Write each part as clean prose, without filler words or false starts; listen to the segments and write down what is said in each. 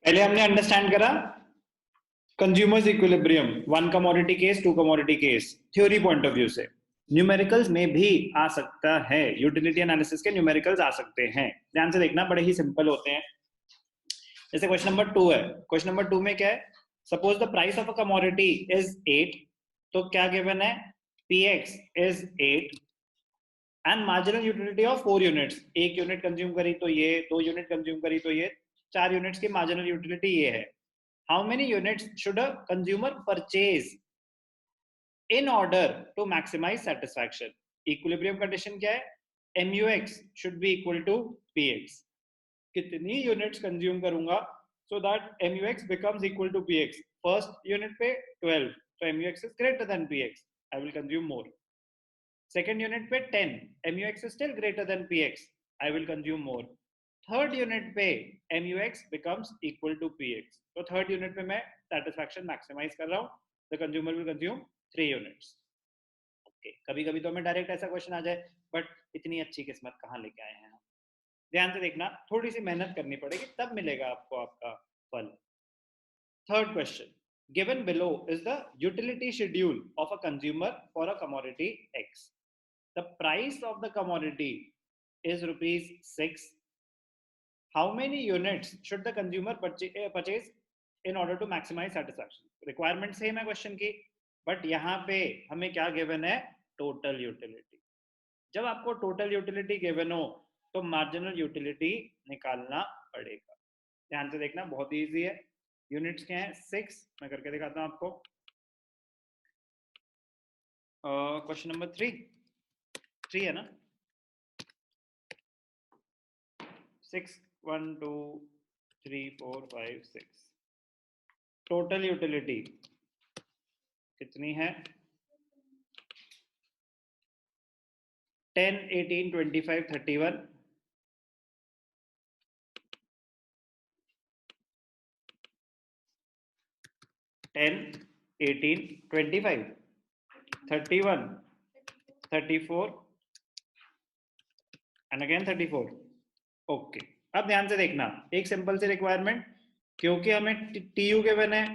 पहले हमने अंडरस्टैंड करा consumers equilibrium, one commodity case, two commodity case, theory point of view से। Numericals में भी आ सकता है, यूटिलिटी एनालिसिस के न्यूमेरिकल्स आ सकते हैं। ध्यान से देखना, बड़े ही सिंपल होते हैं। जैसे क्वेश्चन नंबर 2 है, क्वेश्चन नंबर 2 में क्या है, suppose the price of a commodity is 8, तो क्या गिवन है, px is 8 and marginal utility of 4 units, 1 unit consume करी तो ये, 2 यूनिट कंज्यूम करी तो ये, 4 यूनिट्स की मार्जिनल यूटिलिटी ये है। How many units should a consumer purchase in order to maximise satisfaction? Equilibrium condition क्या है, MUX should be equal to PX। कितनी यूनिट्स कंज्यूम करूंगा so that MUX becomes equal to PX? First unit पे 12, so MUX is greater than PX, I will consume more. Second unit पे 10, MUX is still greater than PX, I will consume more. Third unit पे MUX becomes equal to PX, तो third unit पे मैं satisfaction maximize कर रहा हूँ, the consumer will consume 3 units. Okay. कभी कभी तो हमें डायरेक्ट ऐसा क्वेश्चन आ जाए, बट इतनी अच्छी किस्मत कहाँ लेके आए हैं हम। ध्यान से देखना, थोड़ी सी मेहनत करनी पड़ेगी, तब मिलेगा आपको आपका फल। Third question, given below is the utility schedule of a consumer for a commodity X. The price of the commodity is rupees 6. How many units should the consumer purchase in order to maximize satisfaction? Requirement same है question की, but यहाँ पे हमें क्या given है, total utility. जब आपको total utility given हो तो मार्जिनल यूटिलिटी निकालना पड़ेगा। ध्यान से देखना, बहुत इजी है। यूनिट्स क्या है, 6, मैं करके दिखाता हूँ आपको। क्वेश्चन नंबर 3 है ना, 6 1 2 3 4 5 6। टोटल यूटिलिटी कितनी है, 10 18 25 31, 10 18 25 31 34 एंड अगेन 34। ओके, अब ध्यान से देखना, एक सिंपल सी रिक्वायरमेंट, क्योंकि हमें TU गिवन है,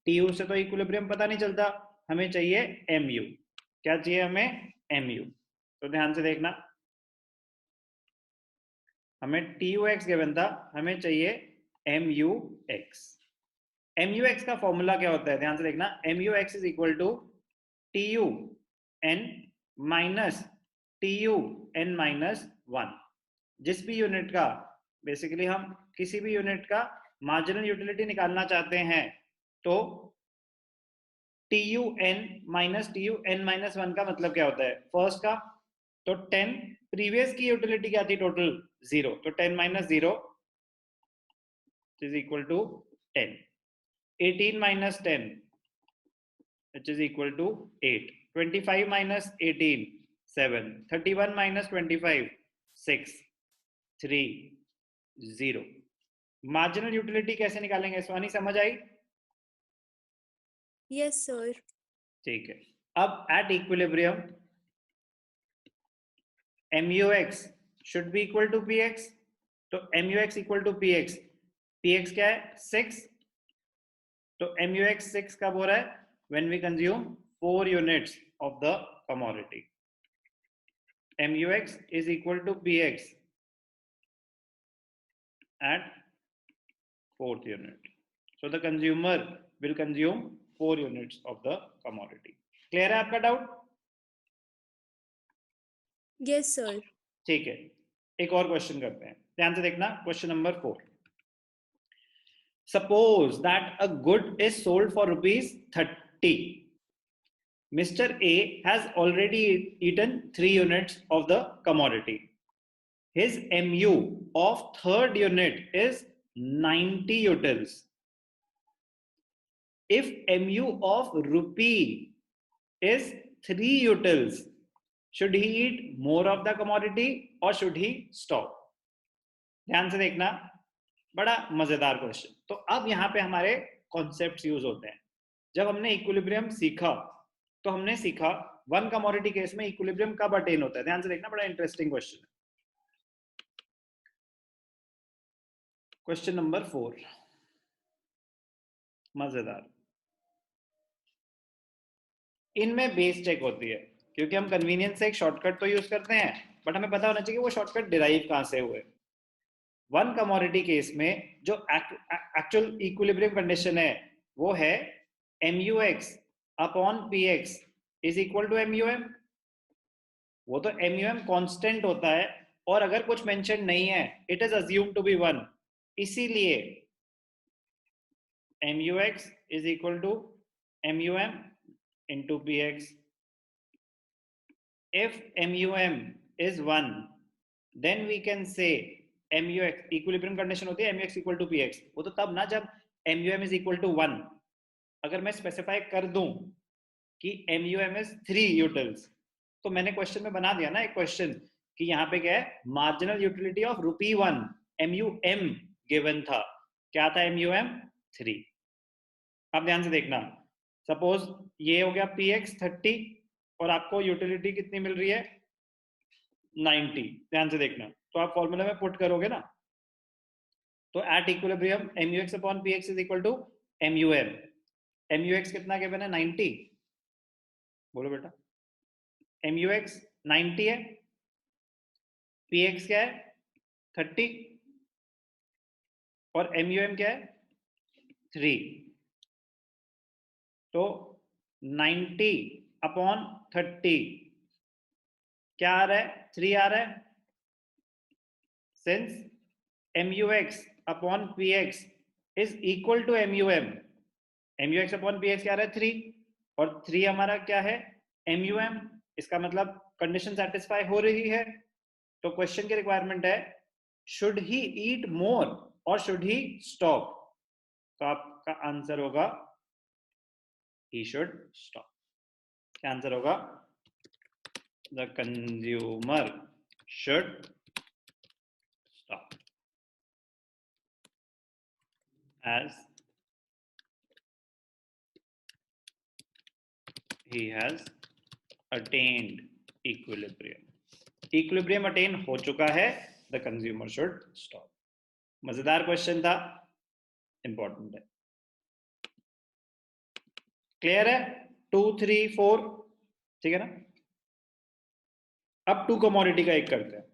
TU से तो इक्विलिब्रियम पता नहीं चलता, हमें चाहिए MU। क्या चाहिए हमें, MU। तो ध्यान से देखना, हमें TUX गिवन था, हमें चाहिए MUX। MUX का फॉर्मूला क्या होता है, ध्यान से देखना, MUX is equal to TUN minus TUN minus 1। जिस भी यूनिट का, बेसिकली हम किसी भी यूनिट का मार्जिनल यूटिलिटी निकालना चाहते हैं, तो TUN माइनस TUN माइनस 1 का मतलब क्या होता है, फर्स्ट का तो 10, प्रीवियस की यूटिलिटी क्या थी, टोटल 0, तो 10 minus 0 is equal to 10। 18 minus 10 which is equal to 8, 25 minus 18 7, 31 minus 25 6 3 0। Marginal utility कैसे निकालेंगे, स्वानी समझ आई? Yes sir. ठीक है, अब eight equilibrium MUX should be equal to PX, तो MUX equal to PX, PX क्या है 6, तो MUX 6 कब हो रहा है, when we consume 4 units of the commodity. MUX is equal to PX at 4th unit. So the consumer will consume 4 units of the commodity. Clear है आपका doubt? Yes sir. ठीक है, एक और क्वेश्चन करते हैं, ध्यान से देखना, question number 4। Suppose that a good is sold for rupees 30. Mr. A has already eaten 3 units of the commodity. His MU of third unit is 90 utils. If MU of rupee is 3 utils, should he eat more of the commodity or should he stop? ध्यान से देखना, बड़ा मजेदार question. तो अब यहाँ पे हमारे कॉन्सेप्ट्स यूज होते हैं। जब हमने इक्विलिब्रियम सीखा तो हमने सीखा वन कमोडिटी केस में इक्विलिब्रियम कब अटेन होता है? ध्यान से देखना, बड़ा इंटरेस्टिंग क्वेश्चन है। क्वेश्चन नंबर 4, मजेदार। इनमें बेस चेक होती है, क्योंकि हम कन्वीनियंस से एक शॉर्टकट तो यूज करते हैं, बट हमें पता होना चाहिए वो शॉर्टकट डिराइव कहां से हुए। वन कमोडिटी केस में जो एक्चुअल इक्विलिब्रियम कंडीशन है वो है MUX upon PX is equal to MUM। वो तो MUM कांस्टेंट होता है, और अगर कुछ मेंशन नहीं है it is assume to be 1, इसीलिए MUX is equal to MUM into PX. If MUM is 1, then we can say MUX, equilibrium condition होती है MUX equal to PX। वो तो तब ना जब MUM is equal to 1। अगर मैं स्पेसिफाई कर दूं कि MUM is 3 यूटिल्स, तो मैंने क्वेश्चन में बना दिया ना एक क्वेश्चन कि यहाँ पे क्या है, marginal utility of ₹1 MUM given था। क्या था? MUM 3। अब ध्यान से देखना, सपोज ये हो गया PX 30 और आपको यूटिलिटी कितनी मिल रही है? 90। ध्यान से देखना, तो आप फॉर्मूला में पुट करोगे ना, तो at equilibrium MUX upon PX is equal to MUM। MUX कितना गिवन है? 90। बोलो बेटा, MUX 90 है, PX क्या है? 30, और MUM क्या है? 3। तो 90 अपॉन 30 क्या आ रहा है? 3 आ रहा है। Since MUX upon PX is equal to MUM, MUX upon PX क्या आ रहा है? 3, और 3 हमारा क्या है? MUM। इसका मतलब कंडीशन सेटिस्फाई हो रही है। तो क्वेश्चन की रिक्वायरमेंट है, शुड ही ईट मोर और शुड ही स्टॉप? तो आपका आंसर होगा he should stop। क्या आंसर होगा? the consumer should stop as he has attained equilibrium। equilibrium attain हो चुका है, the consumer should stop। मजेदार क्वेश्चन था, इंपॉर्टेंट है। क्लियर है? 2, 3, 4 ठीक है ना? अब 2 कमोडिटी का एक करते हैं।